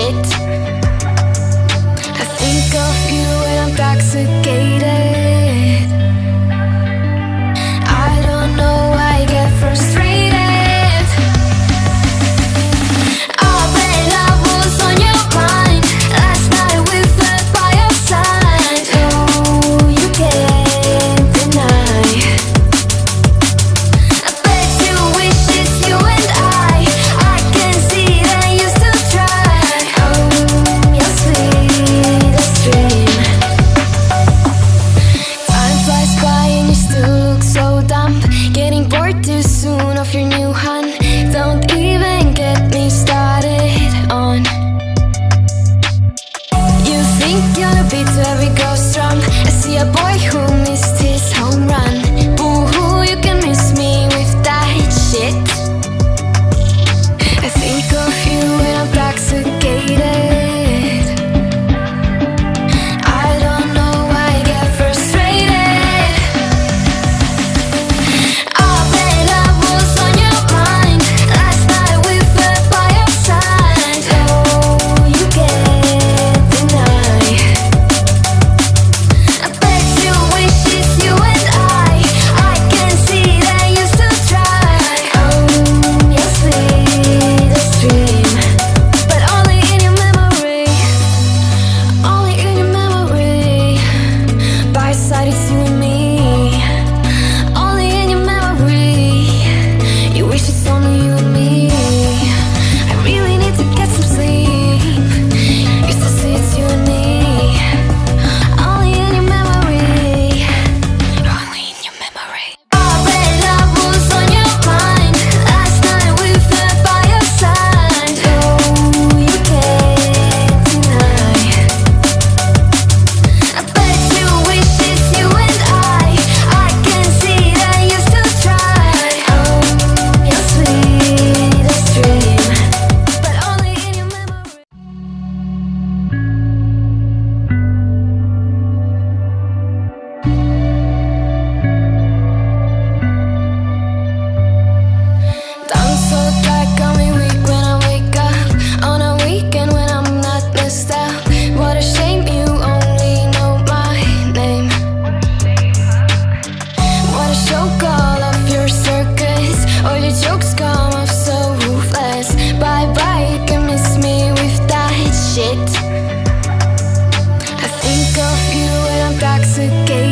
shit. I think of you when I'm intoxicated. I don't know why I get frustrated. Oh, when I was on your mind last night, we fell by your side. Oh, you can't deny. I bet you wish it's you and I can see that you still try. Oh, your sweetest dream. Time flies by and you still look so dumb. Getting bored too soon of your new hun. Don't even get me started on. You think you're the beat to every ghost drum. I see a boy who missed his home run. Boo-hoo, you can miss me with that shit. I think of you when I'm intoxicated. I don't know why I get frustrated. Oh, when I was on your mind last night, we fell by your side. Oh, you can't deny. I bet you wish it's you and I can see that you still try. Oh, your sweetest dream. But only in your memory. Only in your memory. By your side it's you and me. Only in your memory. You wish it's only you and me. I really need to get some sleep. Used to say it's you and me. Only in your memory. Only in your memory. Oh, when I was on your mind last night, we fell by your side. Oh, you can't deny. I bet you wish it's you and I can see that you still try. Oh, your sweetest dream. But only in your memory. I'm so tired, got me weak when I wake up on a weekend when I'm not messed up. What a shame you only know my name. What a show call of your circus. All your jokes come off so ruthless. Bye bye, you can miss me with that shit. I think of you when I'm intoxicated.